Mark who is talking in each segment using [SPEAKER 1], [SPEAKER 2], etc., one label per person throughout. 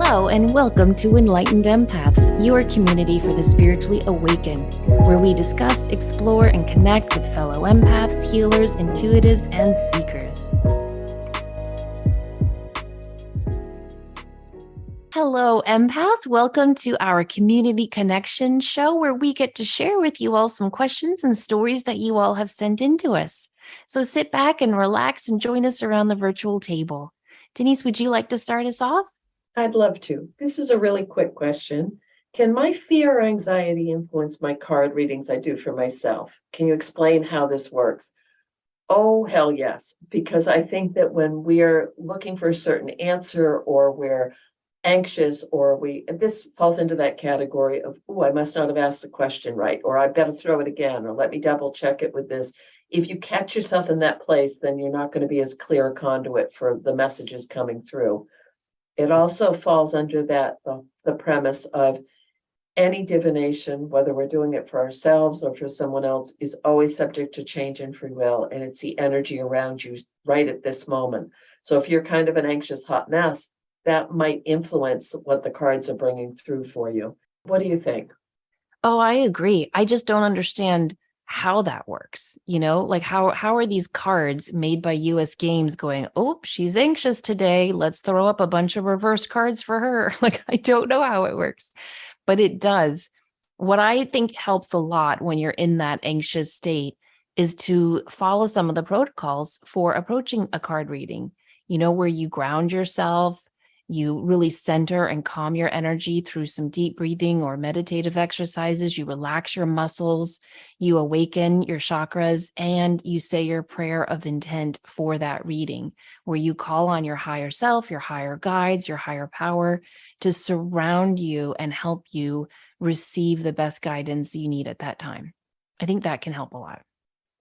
[SPEAKER 1] Hello and welcome to Enlightened Empaths, your community for the spiritually awakened, where we discuss, explore, and connect with fellow empaths, healers, intuitives, and seekers. Hello, empaths. Welcome to our community connection show where we get to share with you all some questions and stories that you all have sent in to us. So sit back and relax and join us around the virtual table. Denise, would you like to start us off?
[SPEAKER 2] I'd love to. This is a really quick question. Can my fear or anxiety influence my card readings I do for myself? Can you explain how this works? Oh, hell yes. Because I think that when we are looking for a certain answer or we're anxious or this falls into that category of, oh, I must not have asked the question right, or I better throw it again, or let me double check it with this. If you catch yourself in that place, then you're not going to be as clear a conduit for the messages coming through. It also falls under the premise of any divination, whether we're doing it for ourselves or for someone else, is always subject to change and free will. And it's the energy around you right at this moment. So if you're kind of an anxious hot mess, that might influence what the cards are bringing through for you. What do you think?
[SPEAKER 1] Oh, I agree. I just don't understand how that works. Like how are these cards made by US Games going, oh, she's anxious today. Let's throw up a bunch of reverse cards for her. Like, I don't know how it works, but it does. What I think helps a lot when you're in that anxious state is to follow some of the protocols for approaching a card reading, where you ground yourself. You really center and calm your energy through some deep breathing or meditative exercises. You relax your muscles, you awaken your chakras, and you say your prayer of intent for that reading, where you call on your higher self, your higher guides, your higher power to surround you and help you receive the best guidance you need at that time. I think that can help a lot.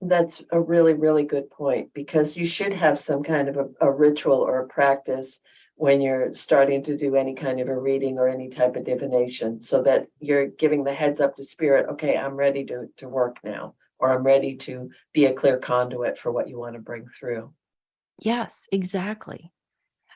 [SPEAKER 2] That's a really, really good point, because you should have some kind of a ritual or a practice when you're starting to do any kind of a reading or any type of divination, so that you're giving the heads up to spirit, okay, I'm ready to work now, or I'm ready to be a clear conduit for what you want to bring through.
[SPEAKER 1] Yes, exactly.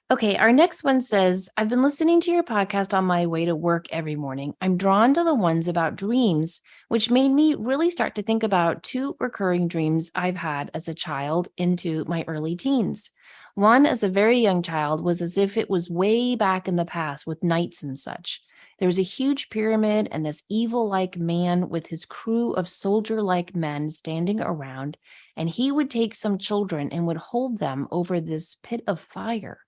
[SPEAKER 1] Okay, our next one says, I've been listening to your podcast on my way to work every morning. I'm drawn to the ones about dreams, which made me really start to think about two recurring dreams I've had as a child into my early teens. One, as a very young child, was as if it was way back in the past with knights and such. There was a huge pyramid and this evil-like man with his crew of soldier-like men standing around, and he would take some children and would hold them over this pit of fire.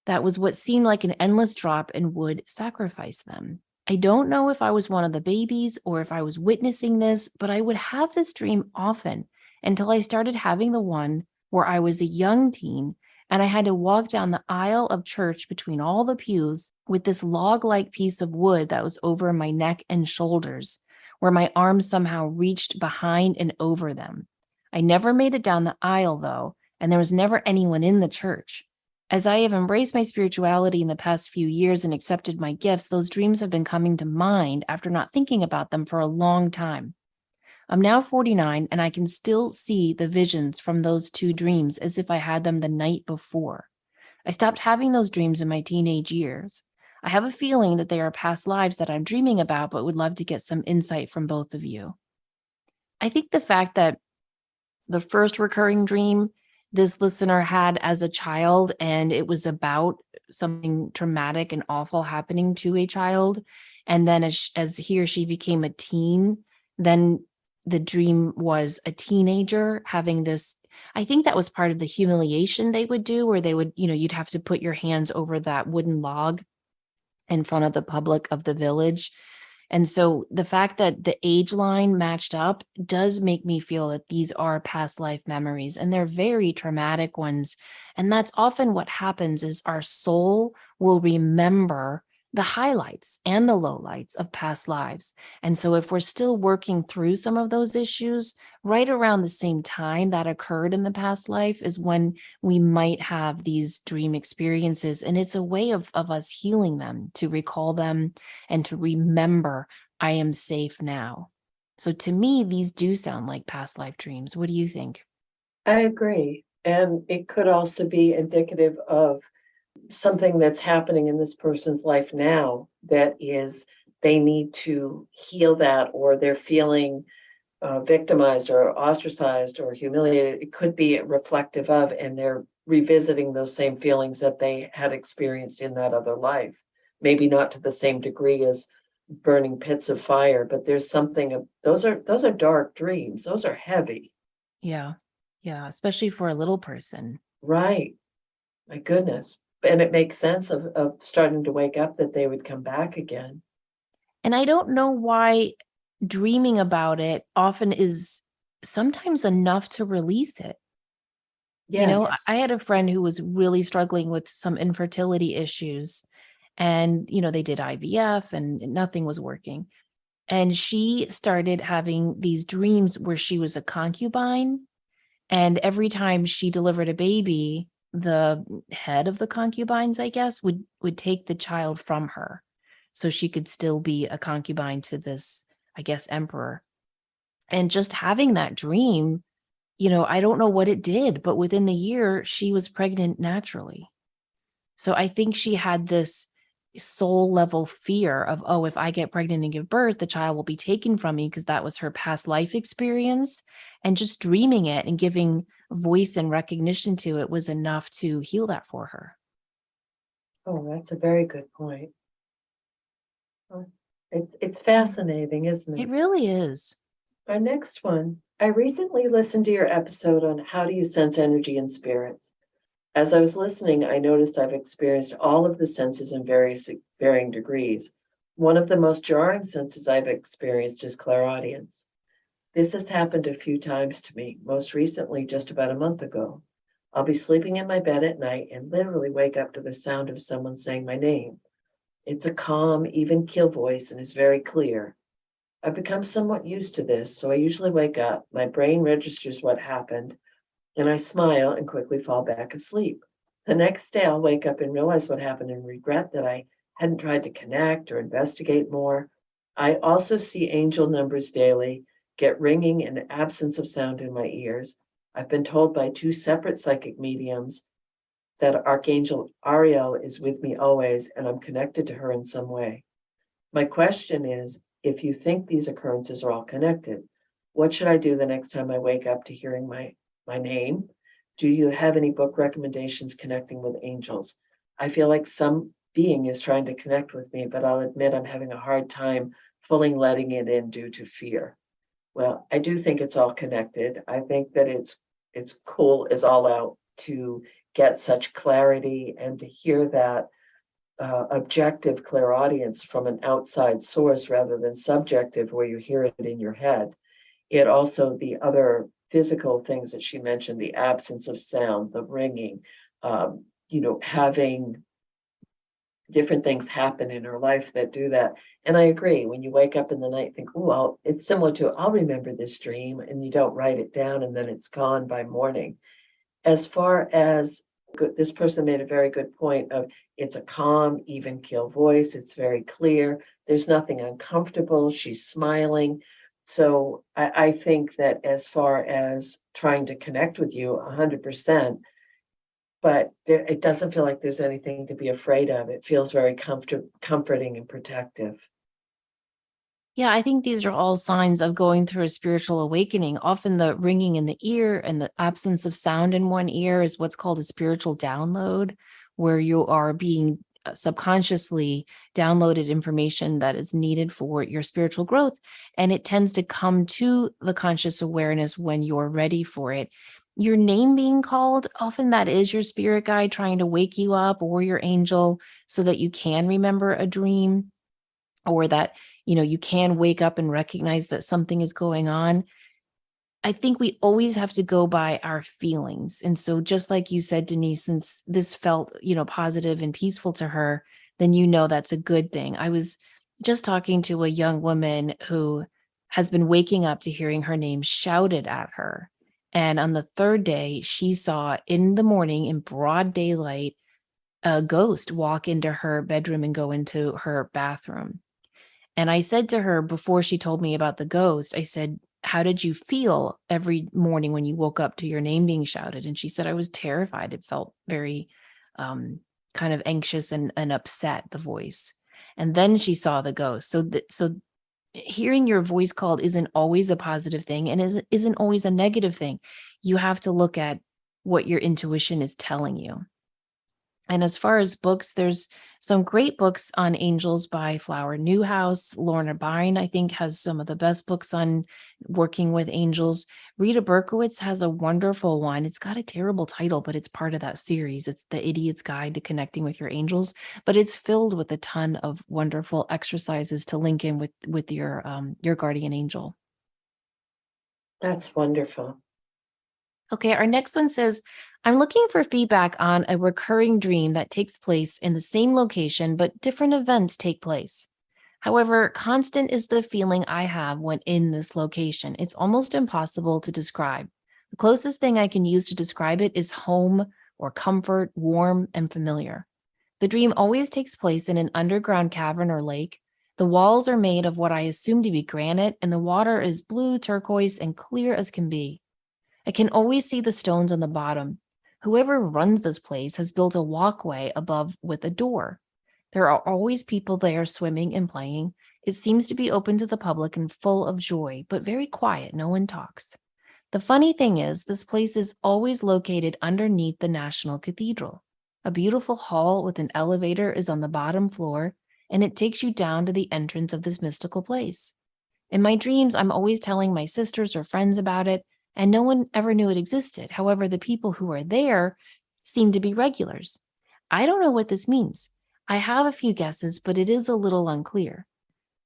[SPEAKER 1] That was what seemed like an endless drop and would sacrifice them. I don't know if I was one of the babies or if I was witnessing this, but I would have this dream often until I started having the one where I was a young teen and I had to walk down the aisle of church between all the pews with this log-like piece of wood that was over my neck and shoulders, where my arms somehow reached behind and over them. I never made it down the aisle, though, and there was never anyone in the church. As I have embraced my spirituality in the past few years and accepted my gifts, those dreams have been coming to mind after not thinking about them for a long time. I'm now 49 and I can still see the visions from those two dreams as if I had them the night before. I stopped having those dreams in my teenage years. I have a feeling that they are past lives that I'm dreaming about, but would love to get some insight from both of you. I think the fact that the first recurring dream this listener had as a child, and it was about something traumatic and awful happening to a child. And then as he or she became a teen, then the dream was a teenager having this. I think that was part of the humiliation they would do, where they would, you'd have to put your hands over that wooden log in front of the public of the village. And so the fact that the age line matched up does make me feel that these are past life memories, and they're very traumatic ones. And that's often what happens is our soul will remember the highlights and the lowlights of past lives. And so if we're still working through some of those issues, right around the same time that occurred in the past life is when we might have these dream experiences. And it's a way of us healing them, to recall them and to remember, I am safe now. So to me, these do sound like past life dreams. What do you think?
[SPEAKER 2] I agree. And it could also be indicative of something that's happening in this person's life now that is they need to heal that, or they're feeling victimized or ostracized or humiliated. It could be reflective of, and they're revisiting those same feelings that they had experienced in that other life. Maybe not to the same degree as burning pits of fire, but there's something of those are dark dreams. Those are heavy.
[SPEAKER 1] Yeah. Yeah. Especially for a little person.
[SPEAKER 2] Right. My goodness. And it makes sense of starting to wake up that they would come back again.
[SPEAKER 1] And I don't know why dreaming about it often is sometimes enough to release it. You know,
[SPEAKER 2] Yes.
[SPEAKER 1] I had a friend who was really struggling with some infertility issues, and, they did IVF and nothing was working. And she started having these dreams where she was a concubine. And every time she delivered a baby, the head of the concubines, I guess, would take the child from her so she could still be a concubine to this, I guess, emperor. And just having that dream, I don't know what it did, but within the year, she was pregnant naturally. So I think she had this soul level fear of, oh, if I get pregnant and give birth, the child will be taken from me, because that was her past life experience. And just dreaming it and giving voice and recognition to it was enough to heal that for her.
[SPEAKER 2] Oh, that's a very good point. It's fascinating, isn't
[SPEAKER 1] It
[SPEAKER 2] it?
[SPEAKER 1] really is.
[SPEAKER 2] Our next one. I recently listened to your episode on how do you sense energy and spirits. As I was listening, I noticed I've experienced all of the senses in varying degrees. One of the most jarring senses I've experienced is clairaudience. This has happened a few times to me, most recently just about a month ago. I'll be sleeping in my bed at night and literally wake up to the sound of someone saying my name. It's a calm, even keel voice and is very clear. I've become somewhat used to this, so I usually wake up, my brain registers what happened, and I smile and quickly fall back asleep. The next day, I'll wake up and realize what happened and regret that I hadn't tried to connect or investigate more. I also see angel numbers daily, get ringing and absence of sound in my ears. I've been told by two separate psychic mediums that Archangel Ariel is with me always, and I'm connected to her in some way. My question is, if you think these occurrences are all connected, what should I do the next time I wake up to hearing my name? Do you have any book recommendations connecting with angels? I feel like some being is trying to connect with me, but I'll admit I'm having a hard time fully letting it in due to fear. Well, I do think it's all connected. I think that it's cool as all out to get such clarity and to hear that objective clairaudience from an outside source rather than subjective where you hear it in your head. It also, the other physical things that she mentioned, the absence of sound, the ringing, having different things happen in her life that do that. And I agree, when you wake up in the night, think, oh, well, it's similar to, I'll remember this dream, and you don't write it down and then it's gone by morning. As far as this person made a very good point of, it's a calm, even keel voice. It's very clear. There's nothing uncomfortable. She's smiling. So I think that as far as trying to connect with you 100%, but it doesn't feel like there's anything to be afraid of. It feels very comforting and protective.
[SPEAKER 1] Yeah, I think these are all signs of going through a spiritual awakening. Often the ringing in the ear and the absence of sound in one ear is what's called a spiritual download, where you are being subconsciously downloaded information that is needed for your spiritual growth. And it tends to come to the conscious awareness when you're ready for it. Your name being called, often that is your spirit guide trying to wake you up, or your angel, so that you can remember a dream, or that you can wake up and recognize that something is going on. I think we always have to go by our feelings. And so just like you said, Denise, since this felt positive and peaceful to her, then that's a good thing. I was just talking to a young woman who has been waking up to hearing her name shouted at her, and on the third day she saw in the morning in broad daylight a ghost walk into her bedroom and go into her bathroom. And I said to her, before she told me about the ghost, I said, how did you feel every morning when you woke up to your name being shouted? And she said, I was terrified. It felt very kind of anxious and upset, the voice. And then she saw the ghost. So hearing your voice called isn't always a positive thing and isn't always a negative thing. You have to look at what your intuition is telling you. And as far as books, there's some great books on angels by Flower Newhouse. Lorna Byrne, I think, has some of the best books on working with angels. Rita Berkowitz has a wonderful one. It's got a terrible title, but it's part of that series. It's The Idiot's Guide to Connecting with Your Angels, but it's filled with a ton of wonderful exercises to link in with your guardian angel.
[SPEAKER 2] That's wonderful.
[SPEAKER 1] Okay, our next one says, I'm looking for feedback on a recurring dream that takes place in the same location, but different events take place. However, constant is the feeling I have when in this location. It's almost impossible to describe. The closest thing I can use to describe it is home or comfort, warm and familiar. The dream always takes place in an underground cavern or lake. The walls are made of what I assume to be granite, and the water is blue, turquoise, and clear as can be. I can always see the stones on the bottom. Whoever runs this place has built a walkway above with a door. There are always people there swimming and playing. It seems to be open to the public and full of joy, but very quiet. No one talks. The funny thing is, this place is always located underneath the National Cathedral. A beautiful hall with an elevator is on the bottom floor, and it takes you down to the entrance of this mystical place. In my dreams, I'm always telling my sisters or friends about it, and no one ever knew it existed. However, the people who are there seem to be regulars. I don't know what this means. I have a few guesses, but it is a little unclear.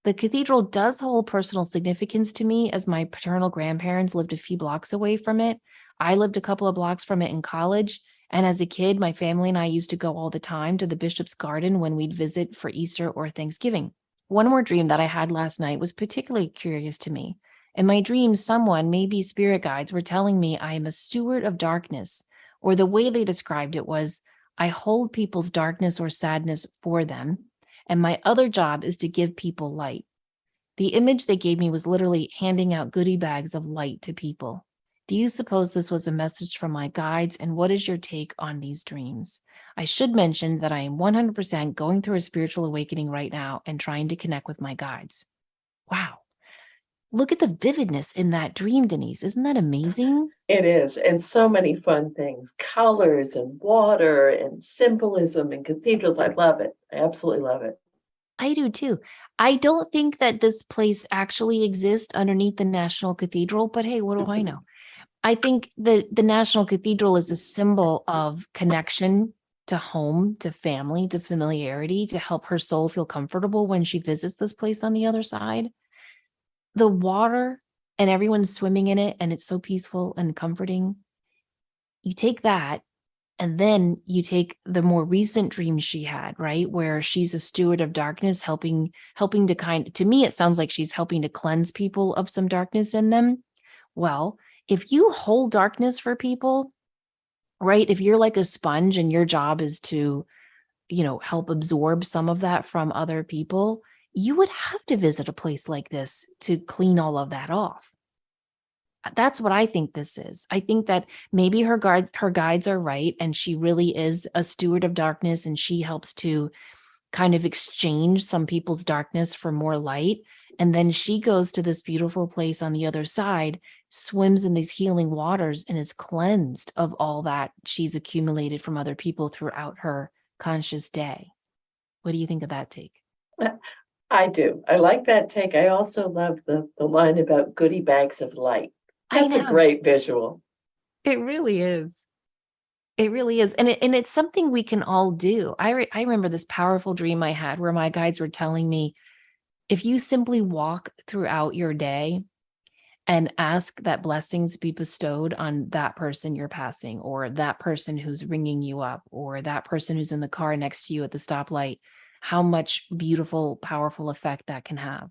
[SPEAKER 1] The cathedral does hold personal significance to me, as my paternal grandparents lived a few blocks away from it. I lived a couple of blocks from it in college. And as a kid, my family and I used to go all the time to the Bishop's Garden when we'd visit for Easter or Thanksgiving. One more dream that I had last night was particularly curious to me. In my dreams, someone, maybe spirit guides, were telling me I am a steward of darkness, or the way they described it was, I hold people's darkness or sadness for them, and my other job is to give people light. The image they gave me was literally handing out goodie bags of light to people. Do you suppose this was a message from my guides, and what is your take on these dreams? I should mention that I am 100% going through a spiritual awakening right now and trying to connect with my guides. Wow. Look at the vividness in that dream, Denise. Isn't that amazing?
[SPEAKER 2] It is. And so many fun things, colors and water and symbolism and cathedrals. I love it. I absolutely love it.
[SPEAKER 1] I do too. I don't think that this place actually exists underneath the National Cathedral, but hey, what do I know? I think the National Cathedral is a symbol of connection to home, to family, to familiarity, to help her soul feel comfortable when she visits this place on the other side. The water and everyone's swimming in it, and it's so peaceful and comforting. You take that, and then you take the more recent dreams she had, right? Where she's a steward of darkness, helping to me, it sounds like she's helping to cleanse people of some darkness in them. Well, if you hold darkness for people, right? If you're like a sponge and your job is to, help absorb some of that from other people, you would have to visit a place like this to clean all of that off. That's what I think this is. I think that maybe her guides are right, and she really is a steward of darkness, and she helps to kind of exchange some people's darkness for more light. And then she goes to this beautiful place on the other side, swims in these healing waters, and is cleansed of all that she's accumulated from other people throughout her conscious day. What do you think of that take?
[SPEAKER 2] I do. I like that take. I also love the line about goodie bags of light.
[SPEAKER 1] I
[SPEAKER 2] That's a
[SPEAKER 1] know.
[SPEAKER 2] great visual.
[SPEAKER 1] It really is. It really is. And it's something we can all do. I remember this powerful dream I had where my guides were telling me, if you simply walk throughout your day and ask that blessings be bestowed on that person you're passing, or that person who's ringing you up, or that person who's in the car next to you at the stoplight, how much beautiful, powerful effect that can have.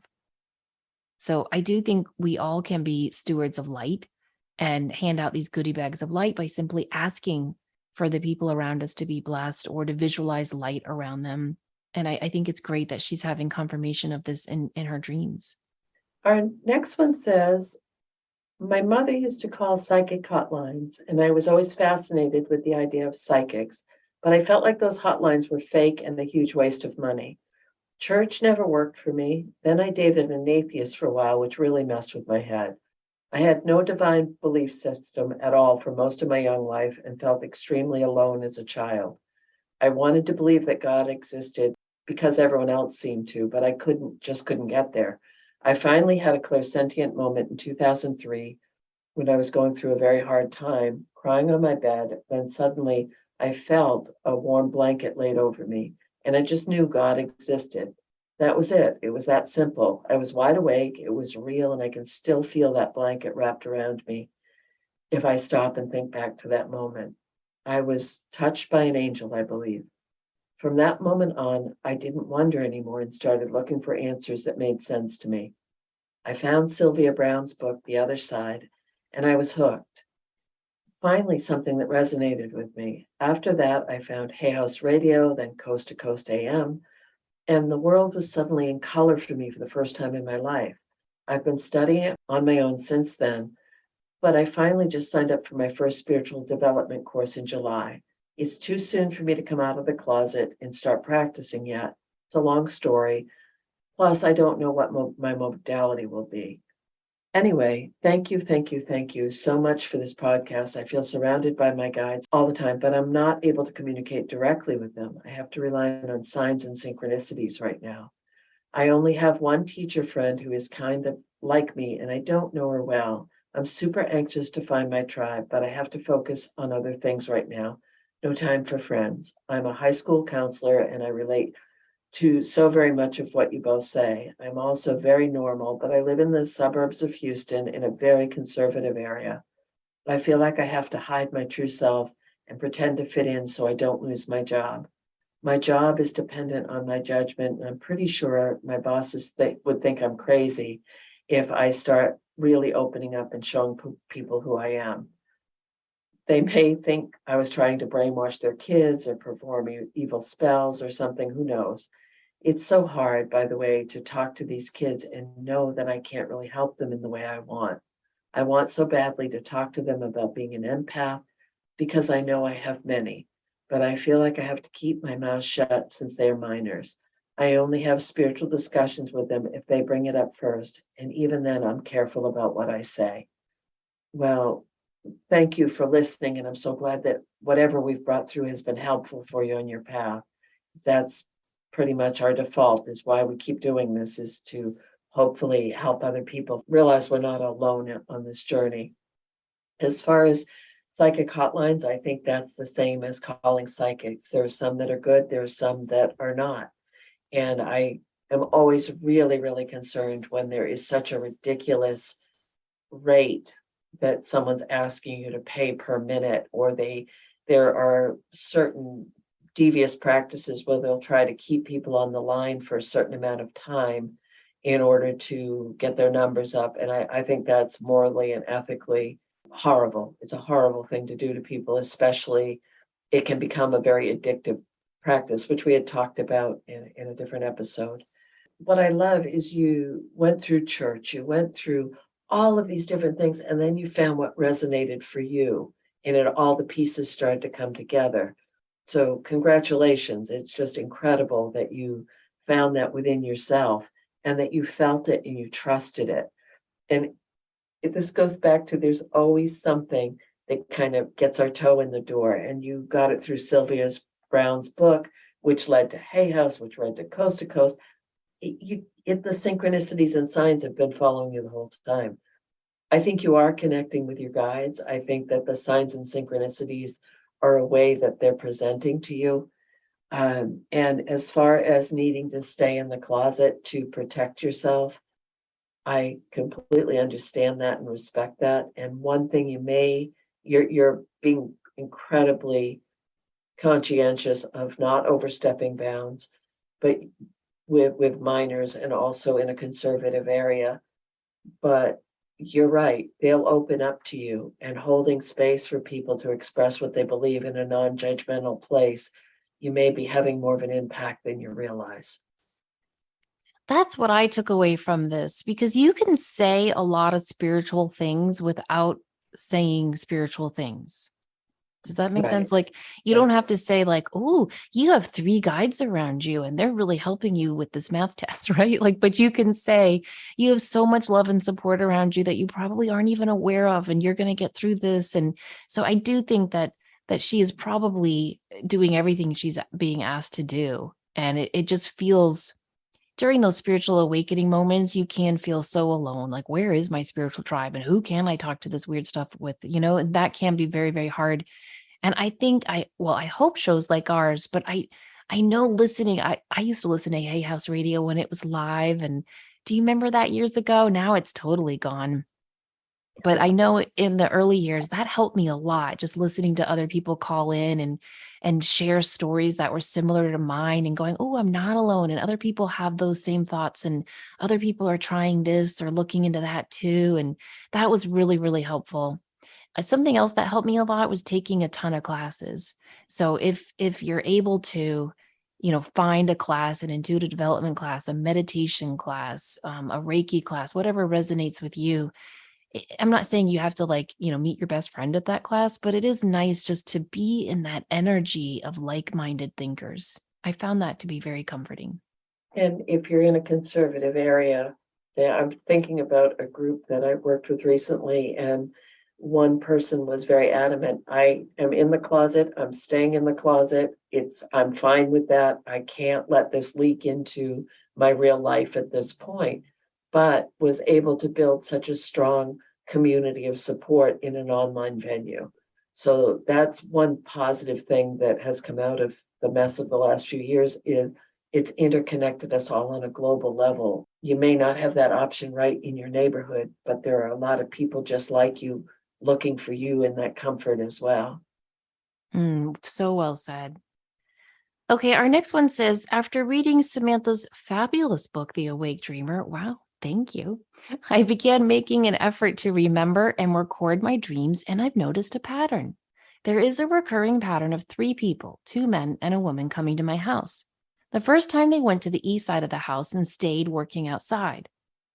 [SPEAKER 1] So I do think we all can be stewards of light and hand out these goodie bags of light by simply asking for the people around us to be blessed or to visualize light around them. And I think it's great that she's having confirmation of this in her dreams.
[SPEAKER 2] Our next one says, my mother used to call psychic hotlines, and I was always fascinated with the idea of psychics, but I felt like those hotlines were fake and a huge waste of money. Church never worked for me. Then I dated an atheist for a while, which really messed with my head. I had no divine belief system at all for most of my young life and felt extremely alone as a child. I wanted to believe that God existed because everyone else seemed to, but I couldn't get there. I finally had a clairsentient moment in 2003 when I was going through a very hard time, crying on my bed. Then suddenly I felt a warm blanket laid over me, and I just knew God existed. That was it. It was that simple. I was wide awake, it was real, and I can still feel that blanket wrapped around me if I stop and think back to that moment. I was touched by an angel, I believe. From that moment on, I didn't wonder anymore and started looking for answers that made sense to me. I found Sylvia Browne's book, The Other Side, and I was hooked. Finally, something that resonated with me. After that, I found Hay House Radio, then Coast to Coast AM, and the world was suddenly in color for me for the first time in my life. I've been studying it on my own since then, but I finally just signed up for my first spiritual development course in July. It's too soon for me to come out of the closet and start practicing yet. It's a long story. Plus, I don't know what my modality will be. Anyway, thank you so much for this podcast. I feel surrounded by my guides all the time, but I'm not able to communicate directly with them. I have to rely on signs and synchronicities right now. I only have one teacher friend who is kind of like me, and I don't know her well. I'm super anxious to find my tribe, but I have to focus on other things right now. No time for friends. I'm a high school counselor, and I relate to so very much of what you both say. I'm also very normal, but I live in the suburbs of Houston in a very conservative area. I feel like I have to hide my true self and pretend to fit in so I don't lose my job. My job is dependent on my judgment, and I'm pretty sure my bosses would think I'm crazy if I start really opening up and showing people who I am. They may think I was trying to brainwash their kids or perform evil spells or something, who knows? It's so hard, by the way, to talk to these kids and know that I can't really help them in the way I want. I want so badly to talk to them about being an empath because I know I have many, but I feel like I have to keep my mouth shut since they are minors. I only have spiritual discussions with them if they bring it up first, and even then I'm careful about what I say. Well, thank you for listening, and I'm so glad that whatever we've brought through has been helpful for you on your path. That's pretty much our default, is why we keep doing this, is to hopefully help other people realize we're not alone on this journey. As far as psychic hotlines, I think that's the same as calling psychics. There are some that are good, there are some that are not. And I am always really, really concerned when there is such a ridiculous rate that someone's asking you to pay per minute, or there are certain devious practices where they'll try to keep people on the line for a certain amount of time in order to get their numbers up. And I think that's morally and ethically horrible. It's a horrible thing to do to people, especially it can become a very addictive practice, which we had talked about in a different episode. What I love is you went through church, you went through all of these different things, and then you found what resonated for you, and all the pieces started to come together. So congratulations. It's just incredible that you found that within yourself and that you felt it and you trusted it. And this goes back to, there's always something that kind of gets our toe in the door, and you got it through Sylvia Browne's book, which led to Hay House, which led to Coast to Coast. The synchronicities and signs have been following you the whole time. I think you are connecting with your guides. I think that the signs and synchronicities are a way that they're presenting to you. And as far as needing to stay in the closet to protect yourself, I completely understand that and respect that. And one thing you're being incredibly conscientious of not overstepping bounds, but with minors and also in a conservative area. But you're right, they'll open up to you, and holding space for people to express what they believe in a non-judgmental place, you may be having more of an impact than you realize.
[SPEAKER 1] That's what I took away from this, because you can say a lot of spiritual things without saying spiritual things. Does that make
[SPEAKER 2] Right.
[SPEAKER 1] sense? Like, you don't
[SPEAKER 2] Yes.
[SPEAKER 1] have to say like, oh, you have 3 guides around you and they're really helping you with this math test, right? Like, but you can say you have so much love and support around you that you probably aren't even aware of, and you're going to get through this. And so I do think that she is probably doing everything she's being asked to do. And it just feels during those spiritual awakening moments, you can feel so alone. Like, where is my spiritual tribe and who can I talk to this weird stuff with? And that can be very, very hard. And I think I hope shows like ours, but I know listening, I used to listen to Hay House Radio when it was live. And do you remember that years ago? Now it's totally gone. But I know in the early years that helped me a lot, just listening to other people call in and share stories that were similar to mine and going, "Oh, I'm not alone." And other people have those same thoughts and other people are trying this or looking into that too. And that was really, really helpful. Something else that helped me a lot was taking a ton of classes. So if you're able to, find a class, an intuitive development class, a meditation class, a Reiki class, whatever resonates with you. I'm not saying you have to meet your best friend at that class, but it is nice just to be in that energy of like-minded thinkers. I found that to be very comforting.
[SPEAKER 2] And if you're in a conservative area, I'm thinking about a group that I worked with recently, and one person was very adamant. I am in the closet. I'm staying in the closet. I'm fine with that. I can't let this leak into my real life at this point, but was able to build such a strong community of support in an online venue. So that's one positive thing that has come out of the mess of the last few years is it's interconnected us all on a global level. You may not have that option right in your neighborhood, but there are a lot of people just like you looking for you in that comfort as well.
[SPEAKER 1] So well said. Okay, our next one says, after reading Samantha's fabulous book, The Awake Dreamer, wow, thank you. I began making an effort to remember and record my dreams, and I've noticed a pattern. There is a recurring pattern of 3 people, 2 men and a woman, coming to my house. The first time they went to the east side of the house and stayed working outside.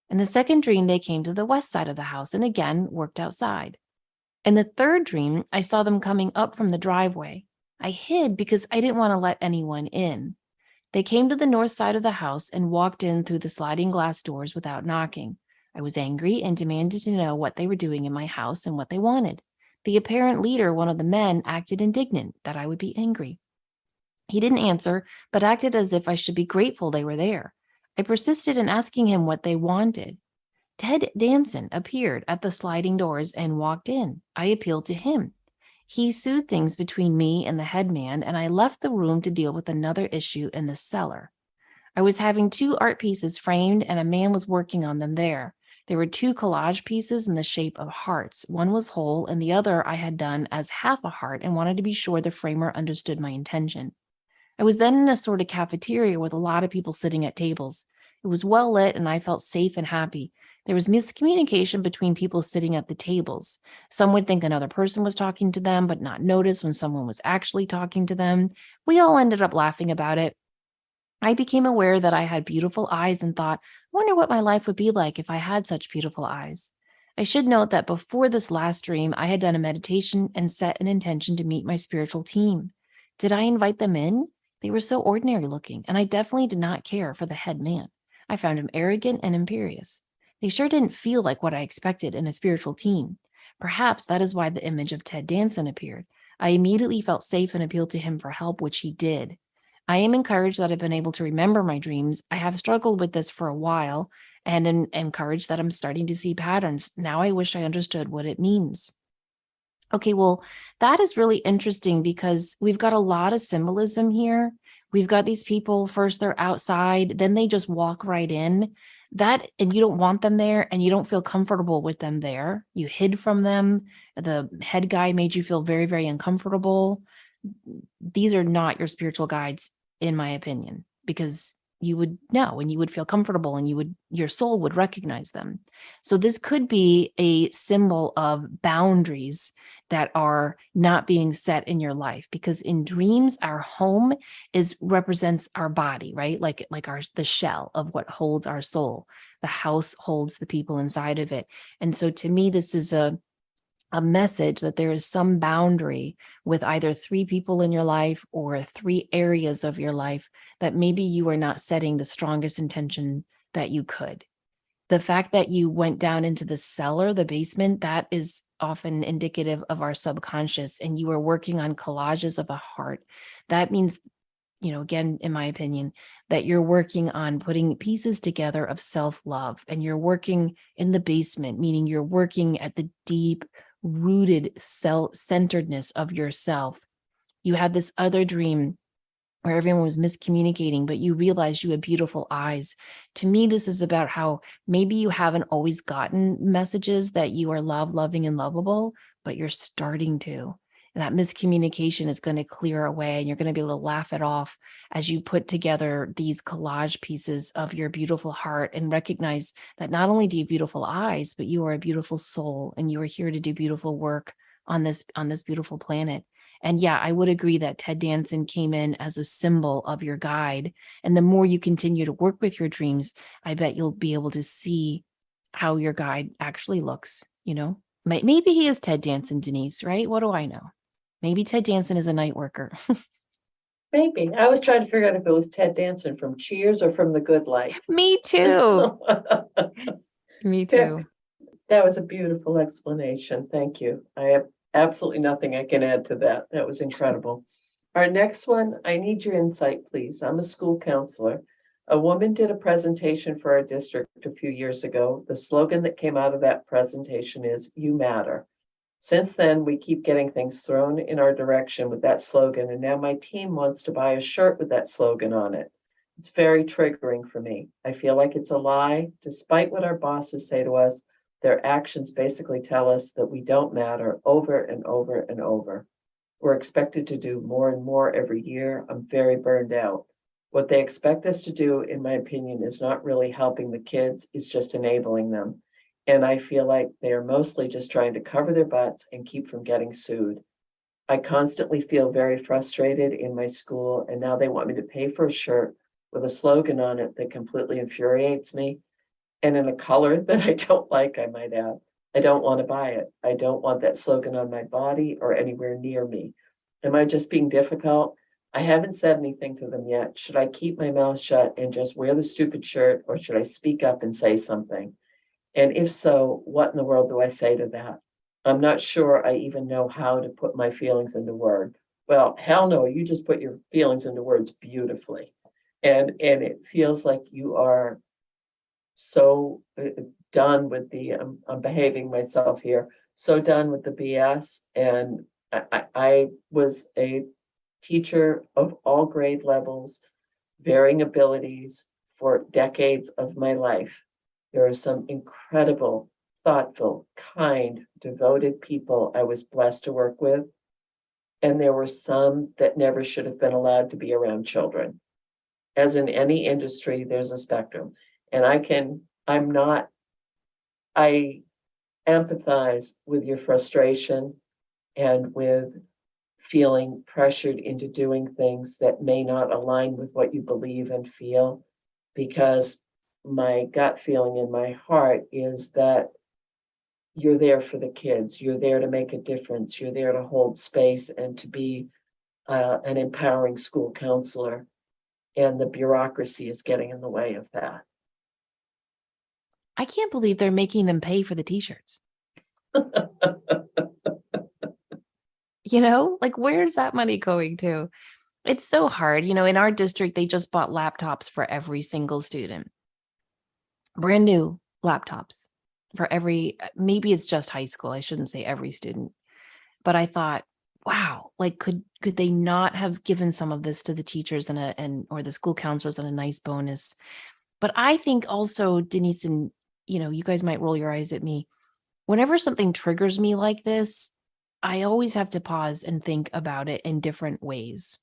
[SPEAKER 1] In the second dream, they came to the west side of the house and again worked outside. In the third dream, I saw them coming up from the driveway. I hid because I didn't want to let anyone in. They came to the north side of the house and walked in through the sliding glass doors without knocking. I was angry and demanded to know what they were doing in my house and what they wanted. The apparent leader, one of the men, acted indignant that I would be angry. He didn't answer, but acted as if I should be grateful they were there. I persisted in asking him what they wanted. Ted Danson appeared at the sliding doors and walked in. I appealed to him. He soothed things between me and the headman, and I left the room to deal with another issue in the cellar. I was having 2 art pieces framed, and a man was working on them there. There were 2 collage pieces in the shape of hearts. One was whole, and the other I had done as half a heart and wanted to be sure the framer understood my intention. I was then in a sort of cafeteria with a lot of people sitting at tables. It was well lit, and I felt safe and happy. There was miscommunication between people sitting at the tables. Some would think another person was talking to them, but not notice when someone was actually talking to them. We all ended up laughing about it. I became aware that I had beautiful eyes and thought, I wonder what my life would be like if I had such beautiful eyes. I should note that before this last dream, I had done a meditation and set an intention to meet my spiritual team. Did I invite them in? They were so ordinary looking, and I definitely did not care for the head man. I found him arrogant and imperious. They sure didn't feel like what I expected in a spiritual team. Perhaps that is why the image of Ted Danson appeared. I immediately felt safe and appealed to him for help, which he did. I am encouraged that I've been able to remember my dreams. I have struggled with this for a while and am encouraged that I'm starting to see patterns. Now I wish I understood what it means. Okay, well, that is really interesting because we've got a lot of symbolism here. We've got these people, first they're outside, then they just walk right in. And you don't want them there and you don't feel comfortable with them there. You hid from them. The head guy made you feel very, very uncomfortable. These are not your spiritual guides, in my opinion, because you would know and you would feel comfortable and your soul would recognize them. So this could be a symbol of boundaries that are not being set in your life, because in dreams our home represents our body, right? Like the shell of what holds our soul. The house holds the people inside of it. And so to me this is a message that there is some boundary with either 3 people in your life or 3 areas of your life that maybe you are not setting the strongest intention that you could. The fact that you went down into the cellar, the basement, that is often indicative of our subconscious, and you are working on collages of a heart. That means, again, in my opinion, that you're working on putting pieces together of self-love, and you're working in the basement, meaning you're working at the deep rooted self-centeredness of yourself. You had this other dream where everyone was miscommunicating, but you realized you had beautiful eyes. To me, this is about how maybe you haven't always gotten messages that you are loving, and lovable, but you're starting to. And that miscommunication is going to clear away, and you're going to be able to laugh it off as you put together these collage pieces of your beautiful heart and recognize that not only do you have beautiful eyes, but you are a beautiful soul, and you are here to do beautiful work on this beautiful planet. And yeah, I would agree that Ted Danson came in as a symbol of your guide. And the more you continue to work with your dreams, I bet you'll be able to see how your guide actually looks, Maybe he is Ted Danson, Denise, right? What do I know? Maybe Ted Danson is a night worker.
[SPEAKER 2] Maybe. I was trying to figure out if it was Ted Danson from Cheers or from The Good Life.
[SPEAKER 1] Me too. Me too.
[SPEAKER 2] That was a beautiful explanation. Thank you. I have absolutely nothing I can add to that. That was incredible. Our next one, I need your insight, please. I'm a school counselor. A woman did a presentation for our district a few years ago. The slogan that came out of that presentation is, "You matter." Since then, we keep getting things thrown in our direction with that slogan, and now my team wants to buy a shirt with that slogan on it. It's very triggering for me. I feel like it's a lie. Despite what our bosses say to us, their actions basically tell us that we don't matter over and over and over. We're expected to do more and more every year. I'm very burned out. What they expect us to do, in my opinion, is not really helping the kids, it's just enabling them. And I feel like they are mostly just trying to cover their butts and keep from getting sued. I constantly feel very frustrated in my school, and now they want me to pay for a shirt with a slogan on it that completely infuriates me, and in a color that I don't like, I might add. I don't want to buy it. I don't want that slogan on my body or anywhere near me. Am I just being difficult? I haven't said anything to them yet. Should I keep my mouth shut and just wear the stupid shirt, or should I speak up and say something? And if so, what in the world do I say to that? I'm not sure I even know how to put my feelings into words. Well, hell no, you just put your feelings into words beautifully. And it feels like you are so done with the, I'm behaving myself here, so done with the BS. And I was a teacher of all grade levels, varying abilities for decades of my life. There are some incredible, thoughtful, kind, devoted people I was blessed to work with. And there were some that never should have been allowed to be around children. As in any industry, there's a spectrum. And I empathize with your frustration and with feeling pressured into doing things that may not align with what you believe and feel, because my gut feeling in my heart is that you're there for the kids, you're there to make a difference, you're there to hold space and to be an empowering school counselor, and the bureaucracy is getting in the way of that.
[SPEAKER 1] I can't believe they're making them pay for the t-shirts. Like, where's that money going to? It's so hard. In our district, they just bought laptops for every single student. Brand new laptops for maybe it's just high school. I shouldn't say every student. But I thought, wow, like could they not have given some of this to the teachers or the school counselors on a nice bonus? But I think also, Denise, and you guys might roll your eyes at me. Whenever something triggers me like this, I always have to pause and think about it in different ways,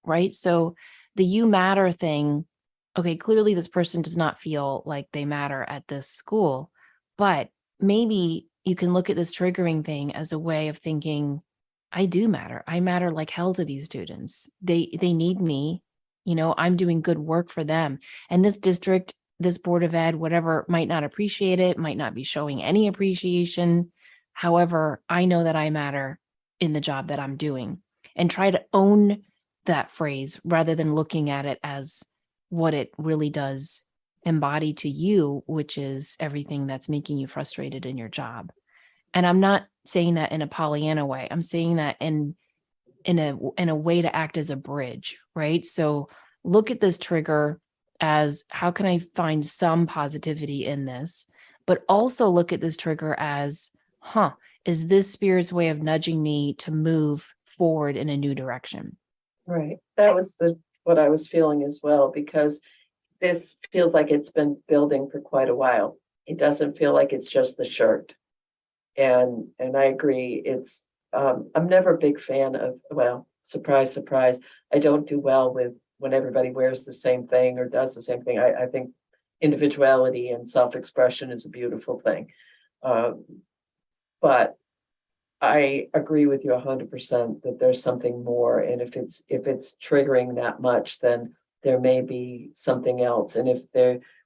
[SPEAKER 1] right? So the you matter thing, okay, clearly this person does not feel like they matter at this school, but maybe you can look at this triggering thing as a way of thinking, I do matter. I matter like hell to these students. They need me. I'm doing good work for them. And this district, this Board of Ed, whatever, might not appreciate it, might not be showing any appreciation, However, I know that I matter in the job that I'm doing, and try to own that phrase rather than looking at it as what it really does embody to you, which is everything that's making you frustrated in your job. And I'm not saying that in a Pollyanna way. I'm saying that in a way to act as a bridge, right? So look at this trigger as, how can I find some positivity in this? But also look at this trigger as, is this spirit's way of nudging me to move forward in a new direction?
[SPEAKER 2] Right. That was what I was feeling as well, because this feels like it's been building for quite a while. It doesn't feel like it's just the shirt. And I agree. I'm never a big fan of, well, surprise, surprise. I don't do well with when everybody wears the same thing or does the same thing. I think individuality and self-expression is a beautiful thing. Um, but I agree with you 100% that there's something more. And if it's triggering that much, then there may be something else. And if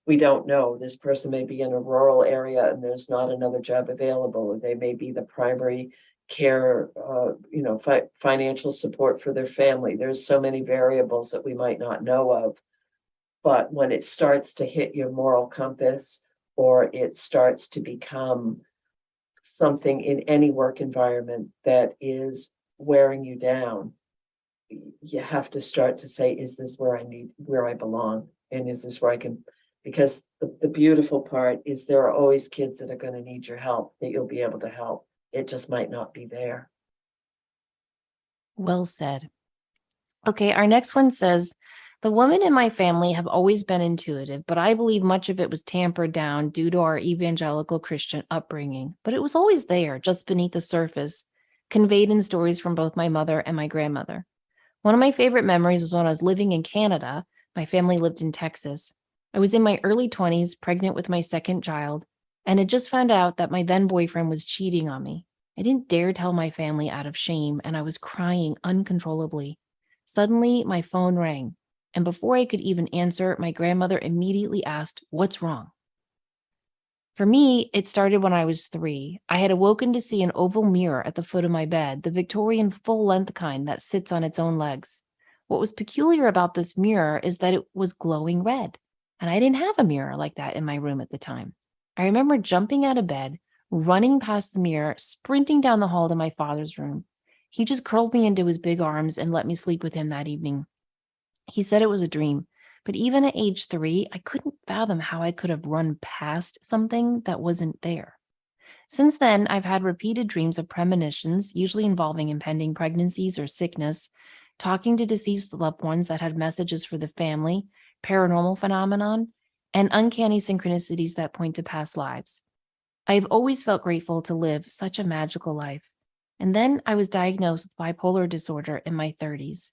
[SPEAKER 2] we don't know, this person may be in a rural area and there's not another job available, or they may be the primary care, financial support for their family. There's so many variables that we might not know of. But when it starts to hit your moral compass, or it starts to become something in any work environment that is wearing you down, you have to start to say, is this where I belong? And is this where I can, because the beautiful part is there are always kids that are going to need your help, that you'll be able to help. It just might not be there.
[SPEAKER 1] Well said. Okay, our next one says, the women in my family have always been intuitive, but I believe much of it was tampered down due to our evangelical Christian upbringing. But it was always there, just beneath the surface, conveyed in stories from both my mother and my grandmother. One of my favorite memories was when I was living in Canada. My family lived in Texas. I was in my early 20s, pregnant with my second child, and had just found out that my then boyfriend was cheating on me. I didn't dare tell my family out of shame, and I was crying uncontrollably. Suddenly, my phone rang, and before I could even answer, my grandmother immediately asked, "What's wrong?" For me, it started when I was 3. I had awoken to see an oval mirror at the foot of my bed, the Victorian full-length kind that sits on its own legs. What was peculiar about this mirror is that it was glowing red, and I didn't have a mirror like that in my room at the time. I remember jumping out of bed, running past the mirror, sprinting down the hall to my father's room. He just curled me into his big arms and let me sleep with him that evening. He said it was a dream, but even at age 3, I couldn't fathom how I could have run past something that wasn't there. Since then, I've had repeated dreams of premonitions, usually involving impending pregnancies or sickness, talking to deceased loved ones that had messages for the family, paranormal phenomenon, and uncanny synchronicities that point to past lives. I've always felt grateful to live such a magical life. And then I was diagnosed with bipolar disorder in my 30s.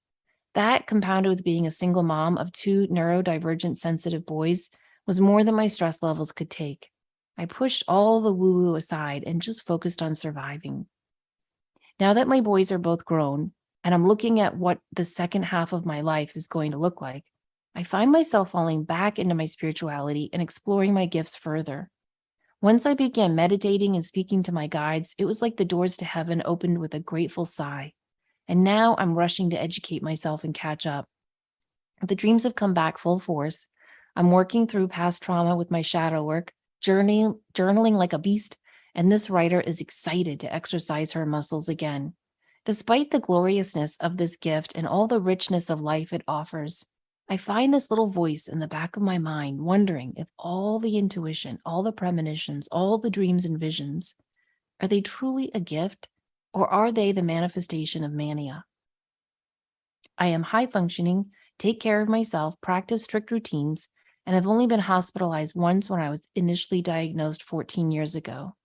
[SPEAKER 1] That, compounded with being a single mom of 2 neurodivergent sensitive boys, was more than my stress levels could take. I pushed all the woo-woo aside and just focused on surviving. Now that my boys are both grown, and I'm looking at what the second half of my life is going to look like, I find myself falling back into my spirituality and exploring my gifts further. Once I began meditating and speaking to my guides, it was like the doors to heaven opened with a grateful sigh. And now I'm rushing to educate myself and catch up. The dreams have come back full force. I'm working through past trauma with my shadow work, journaling like a beast, and this writer is excited to exercise her muscles again. Despite the gloriousness of this gift and all the richness of life it offers, I find this little voice in the back of my mind wondering if all the intuition, all the premonitions, all the dreams and visions, are they truly a gift, or are they the manifestation of mania? I am high functioning, take care of myself, practice strict routines, and have only been hospitalized once when I was initially diagnosed 14 years ago.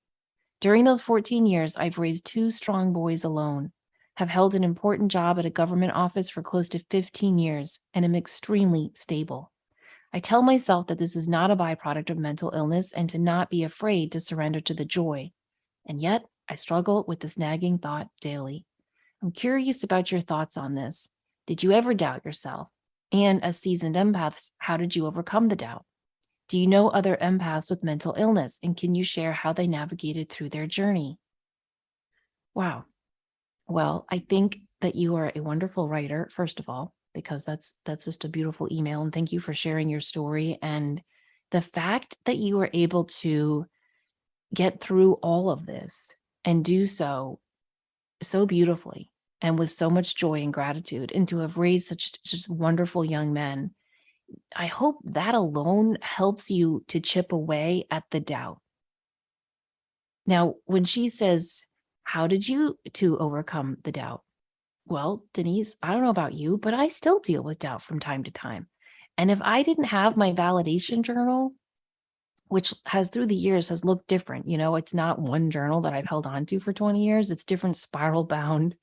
[SPEAKER 1] During those 14 years, I've raised 2 strong boys alone, have held an important job at a government office for close to 15 years, and am extremely stable. I tell myself that this is not a byproduct of mental illness and to not be afraid to surrender to the joy. And yet, I struggle with this nagging thought daily. I'm curious about your thoughts on this. Did you ever doubt yourself? And as seasoned empaths, how did you overcome the doubt? Do you know other empaths with mental illness, and can you share how they navigated through their journey? Wow. Well, I think that you are a wonderful writer, first of all, because that's just a beautiful email. And thank you for sharing your story. And the fact that you were able to get through all of this and do so so beautifully and with so much joy and gratitude, and to have raised such just wonderful young men. I hope that alone helps you to chip away at the doubt. Now, when she says, how did you to overcome the doubt? Well, Denise, I don't know about you, but I still deal with doubt from time to time. And if I didn't have my validation journal, which has through the years has looked different, it's not one journal that I've held on to for 20 years. It's different spiral bound,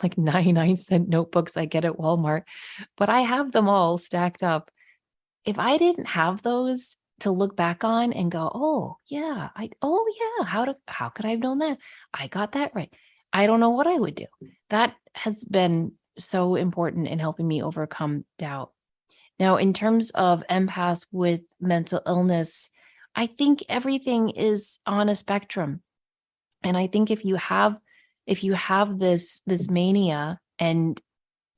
[SPEAKER 1] like 99-cent notebooks I get at Walmart, but I have them all stacked up. If I didn't have those to look back on and go, how could I have known that? I got that right. I don't know what I would do. That has been so important in helping me overcome doubt. Now, in terms of empaths with mental illness, I think everything is on a spectrum. And I think if you have this mania, and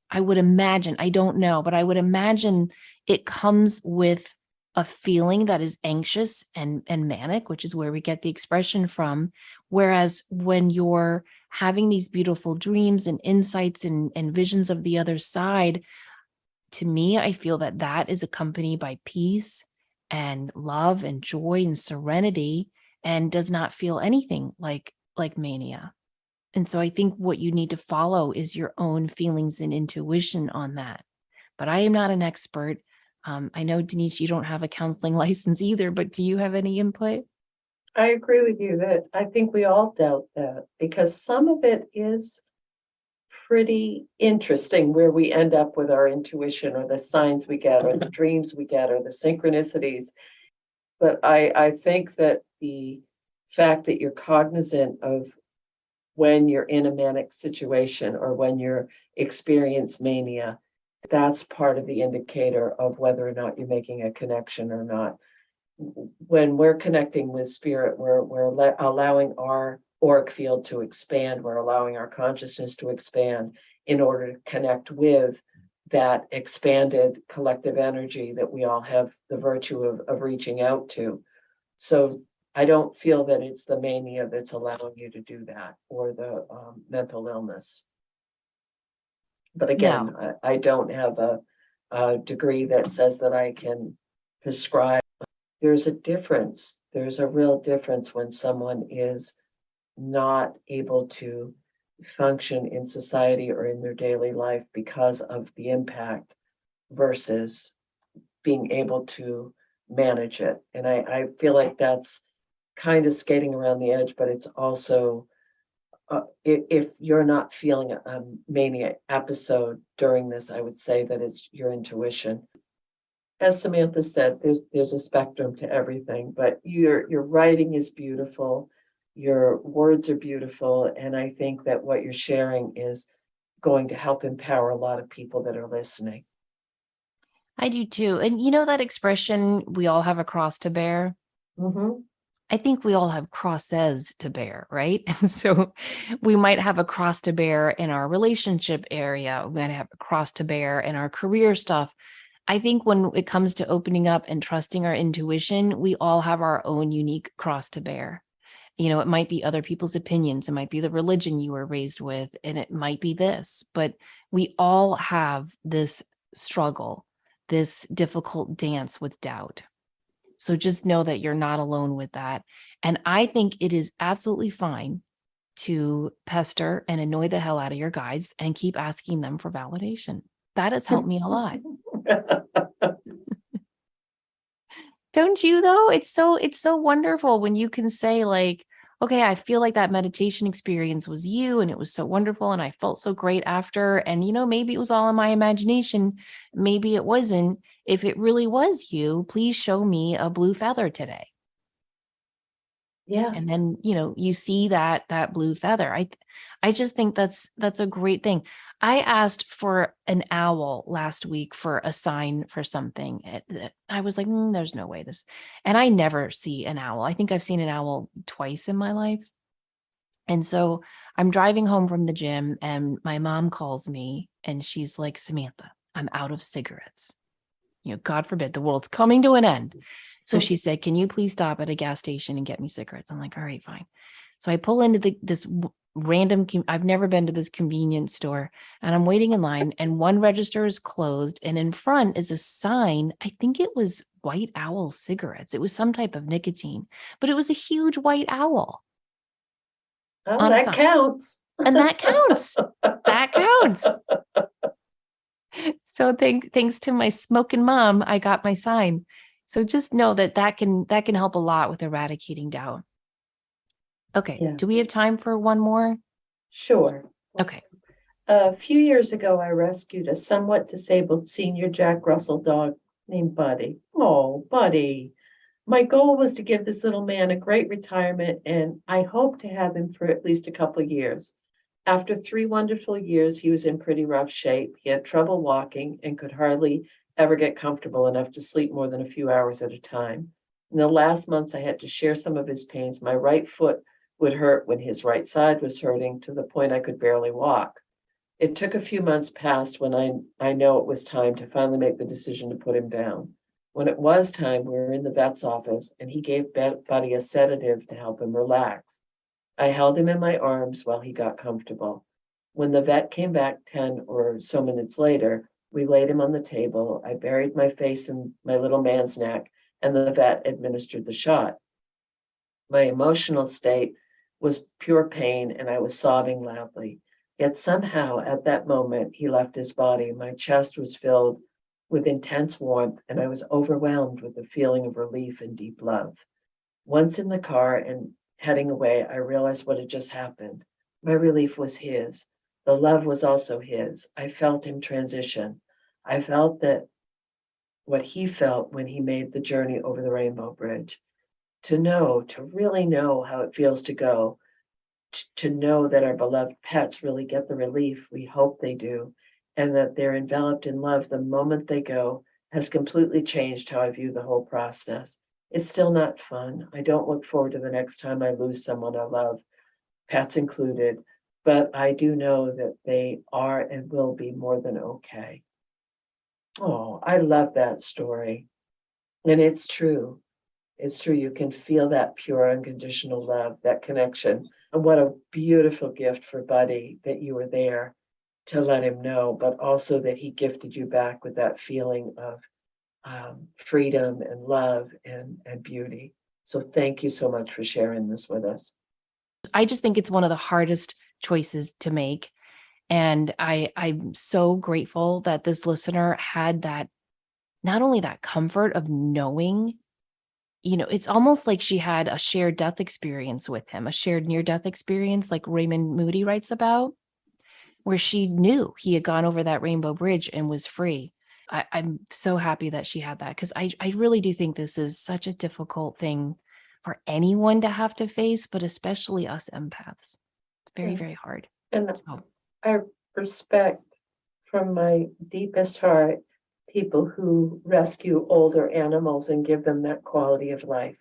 [SPEAKER 1] I would imagine, I don't know, but I would imagine it comes with a feeling that is anxious and manic, which is where we get the expression from. Whereas when you're having these beautiful dreams and insights and visions of the other side, to me, I feel that that is accompanied by peace and love and joy and serenity, and does not feel anything like mania. And so I think what you need to follow is your own feelings and intuition on that. But I am not an expert. I know, Denise, you don't have a counseling license either, but do you have any input?
[SPEAKER 2] I agree with you that I think we all doubt that because some of it is pretty interesting where we end up with our intuition or the signs we get or the dreams we get or the synchronicities. But I think that the fact that you're cognizant of when you're in a manic situation or when you're experience mania, that's part of the indicator of whether or not you're making a connection or not. When we're connecting with spirit, we're allowing our auric field to expand, we're allowing our consciousness to expand in order to connect with that expanded collective energy that we all have the virtue of reaching out to. So I don't feel that it's the mania that's allowing you to do that or the mental illness. But again,
[SPEAKER 1] No.
[SPEAKER 2] I don't have a degree that says that I can prescribe. There's a difference. There's a real difference when someone is not able to function in society or in their daily life because of the impact versus being able to manage it. And I feel like that's kind of skating around the edge, but it's also if you're not feeling a mania episode during this, I would say that it's your intuition. As Samantha said, there's a spectrum to everything, but your writing is beautiful, your words are beautiful, and I think that what you're sharing is going to help empower a lot of people that are listening.
[SPEAKER 1] I do too. And you know that expression, we all have a cross to bear?
[SPEAKER 2] Mm-hmm.
[SPEAKER 1] I think we all have crosses to bear, right? And so we might have a cross to bear in our relationship area. We might have a cross to bear in our career stuff. I think when it comes to opening up and trusting our intuition, we all have our own unique cross to bear. It might be other people's opinions, it might be the religion you were raised with, and it might be this, but we all have this struggle, this difficult dance with doubt. So just know that you're not alone with that. And I think it is absolutely fine to pester and annoy the hell out of your guides and keep asking them for validation. That has helped me a lot. Don't you though? It's so wonderful when you can say like, okay, I feel like that meditation experience was you and it was so wonderful and I felt so great after, and maybe it was all in my imagination, maybe it wasn't. If it really was you, please show me a blue feather today.
[SPEAKER 2] Yeah.
[SPEAKER 1] And then you see that blue feather. I just think that's a great thing. I asked for an owl last week for a sign for something. I was like, there's no way this, and I never see an owl. I think I've seen an owl twice in my life. And so I'm driving home from the gym and my mom calls me and she's like, Samantha, I'm out of cigarettes. God forbid, the world's coming to an end. So she said, can you please stop at a gas station and get me cigarettes? I'm like, all right, fine. So I pull into this random, I've never been to this convenience store, and I'm waiting in line and one register is closed and in front is a sign. I think it was White Owl cigarettes. It was some type of nicotine, but it was a huge white owl
[SPEAKER 2] Oh,
[SPEAKER 1] on a
[SPEAKER 2] that
[SPEAKER 1] sign.
[SPEAKER 2] counts.
[SPEAKER 1] And that counts. That counts. So thanks to my smoking mom, I got my sign. So just know that can help a lot with eradicating doubt. Okay.
[SPEAKER 2] Yeah.
[SPEAKER 1] Do we have time for one more?
[SPEAKER 2] Sure.
[SPEAKER 1] Okay.
[SPEAKER 2] A few years ago, I rescued a somewhat disabled senior Jack Russell dog named Buddy. Oh, Buddy. My goal was to give this little man a great retirement, and I hope to have him for at least a couple of years. After 3 wonderful years, he was in pretty rough shape. He had trouble walking and could hardly ever get comfortable enough to sleep more than a few hours at a time. In the last months, I had to share some of his pains. My right foot would hurt when his right side was hurting to the point I could barely walk. It took a few months past when I know it was time to finally make the decision to put him down. When it was time, we were in the vet's office and he gave Buddy a sedative to help him relax. I held him in my arms while he got comfortable. When the vet came back 10 or so minutes later, we laid him on the table. I buried my face in my little man's neck, and the vet administered the shot. My emotional state was pure pain, and I was sobbing loudly. Yet somehow, at that moment, he left his body. My chest was filled with intense warmth, and I was overwhelmed with a feeling of relief and deep love. Once in the car and heading away, I realized what had just happened. My relief was his. The love was also his. I felt him transition. I felt that what he felt when he made the journey over the Rainbow Bridge. To really know how it feels to go, to know that our beloved pets really get the relief we hope they do, and that they're enveloped in love the moment they go, has completely changed how I view the whole process. It's still not fun. I don't look forward to the next time I lose someone I love, pets included, but I do know that they are and will be more than okay. Oh, I love that story. And it's true. It's true. You can feel that pure, unconditional love, that connection. And what a beautiful gift for Buddy that you were there to let him know, but also that he gifted you back with that feeling of freedom and love and beauty. So thank you so much for sharing this with us.
[SPEAKER 1] I just think it's one of the hardest choices to make. And I'm so grateful that this listener had that, not only that comfort of knowing, it's almost like she had a shared death experience with him, a shared near-death experience, like Raymond Moody writes about, where she knew he had gone over that rainbow bridge and was free. I'm so happy that she had that, because I really do think this is such a difficult thing for anyone to have to face, but especially us empaths. It's very,
[SPEAKER 2] Yeah.
[SPEAKER 1] very hard.
[SPEAKER 2] And
[SPEAKER 1] So
[SPEAKER 2] I respect from my deepest heart people who rescue older animals and give them that quality of life,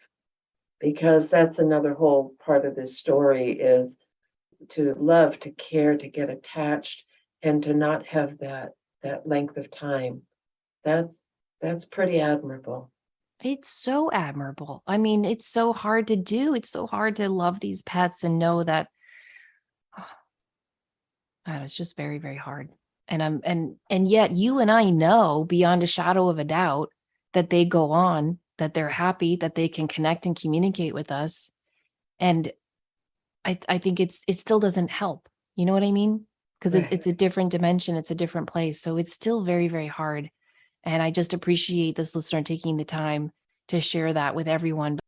[SPEAKER 2] because that's another whole part of this story is to love, to care, to get attached, and to not have that length of time. That's pretty admirable.
[SPEAKER 1] it's so admirable. I mean, it's so hard to do. It's so hard to love these pets and know that, oh, God, it's just very, very hard. And yet you and I know beyond a shadow of a doubt that they go on, that they're happy, that they can connect and communicate with us. And I think it still doesn't help. You know what I mean? Because
[SPEAKER 2] Right.
[SPEAKER 1] it's a different dimension, it's a different place. So it's still very, very hard. And I just appreciate this listener taking the time to share that with everyone.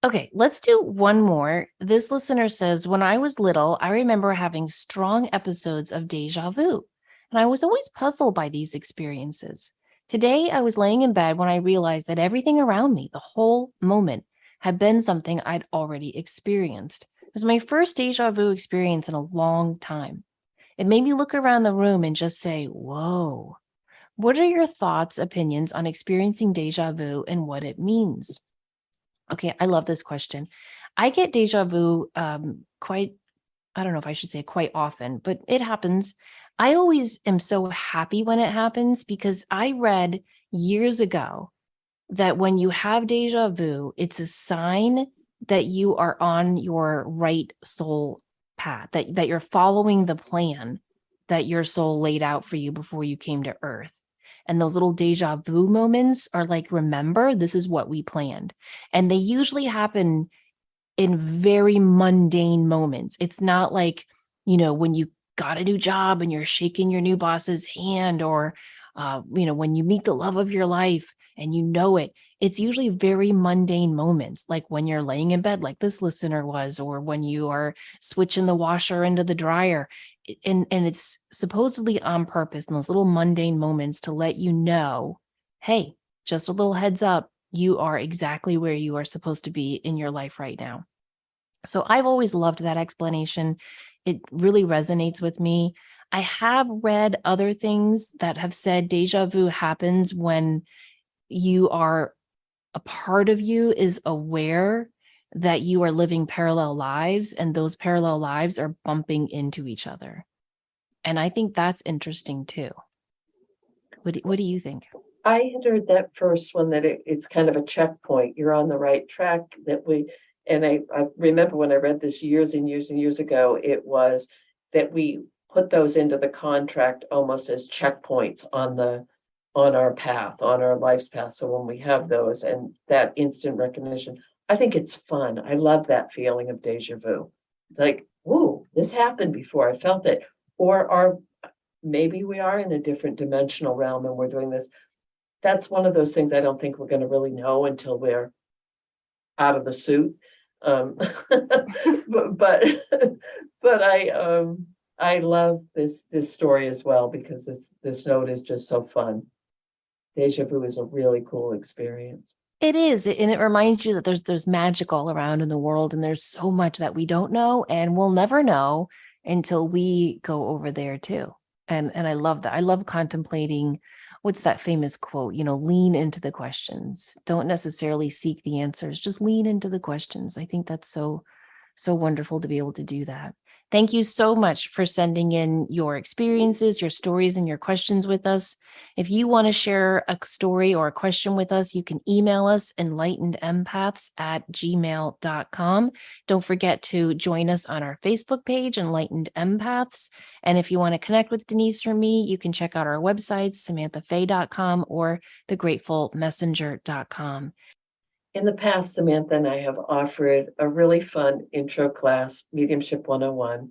[SPEAKER 1] Okay, let's do one more. This listener says, when I was little, I remember having strong episodes of deja vu, and I was always puzzled by these experiences. Today, I was laying in bed when I realized that everything around me, the whole moment, had been something I'd already experienced. It was my first deja vu experience in a long time. It made me look around the room and just say, whoa. What are your thoughts, opinions on experiencing deja vu and what it means? Okay, I love this question. I get deja vu quite I don't know if I should say quite often, but it happens. I always am so happy when it happens because I read years ago that when you have deja vu, it's a sign that you are on your right soul path, that you're following the plan that your soul laid out for you before you came to earth. And those little deja vu moments are like, remember, this is what we planned. And they usually happen in very mundane moments. It's not like, when you got a new job and you're shaking your new boss's hand, or, when you meet the love of your life and it. It's usually very mundane moments, like when you're laying in bed, like this listener was, or when you are switching the washer into the dryer. And it's supposedly on purpose in those little mundane moments to let you know, hey, just a little heads up, you are exactly where you are supposed to be in your life right now. So I've always loved that explanation. It really resonates with me. I have read other things that have said deja vu happens when a part of you is aware that you are living parallel lives, and those parallel lives are bumping into each other. And I think that's interesting too. What do you think?
[SPEAKER 2] I had heard that first one, that it's kind of a checkpoint. You're on the right track. And I remember when I read this years and years and years ago, it was that we put those into the contract almost as checkpoints on our path, on our life's path. So when we have those and that instant recognition, I think it's fun. I love that feeling of deja vu. It's like, ooh, this happened before. I felt it. Or maybe we are in a different dimensional realm and we're doing this. That's one of those things I don't think we're going to really know until we're out of the suit. But I love this story as well, because this note is just so fun. Deja vu is a really cool experience.
[SPEAKER 1] It is, and it reminds you that there's magic all around in the world, and there's so much that we don't know, and we'll never know until we go over there too. And I love that. I love contemplating. What's that famous quote? Lean into the questions. Don't necessarily seek the answers. Just lean into the questions. I think that's so wonderful to be able to do that. Thank you so much for sending in your experiences, your stories, and your questions with us. If you want to share a story or a question with us, you can email us enlightenedempaths@gmail.com. Don't forget to join us on our Facebook page, Enlightened Empaths. And if you want to connect with Denise or me, you can check out our websites, samanthafay.com or thegratefulmessenger.com.
[SPEAKER 2] In the past, Samantha and I have offered a really fun intro class, Mediumship 101.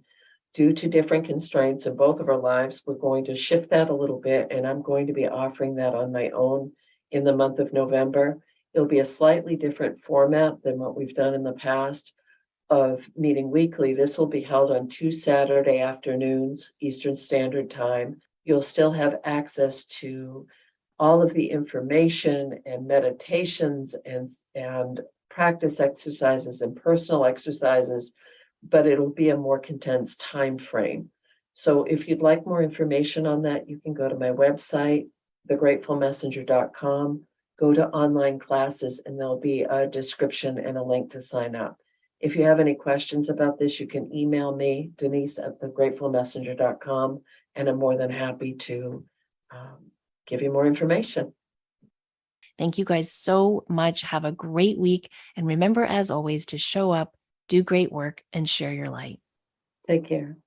[SPEAKER 2] Due to different constraints in both of our lives, we're going to shift that a little bit, and I'm going to be offering that on my own in the month of November. It'll be a slightly different format than what we've done in the past of meeting weekly. This will be held on 2 Saturday afternoons, Eastern Standard Time. You'll still have access to all of the information and meditations and practice exercises and personal exercises, but it'll be a more condensed time frame. So if you'd like more information on that, you can go to my website, thegratefulmessenger.com, go to online classes, and there'll be a description and a link to sign up. If you have any questions about this, you can email me, Denise at thegratefulmessenger.com, and I'm more than happy to give you more information.
[SPEAKER 1] Thank you guys so much. Have a great week. And remember, as always, to show up, do great work, and share your light.
[SPEAKER 2] Take care.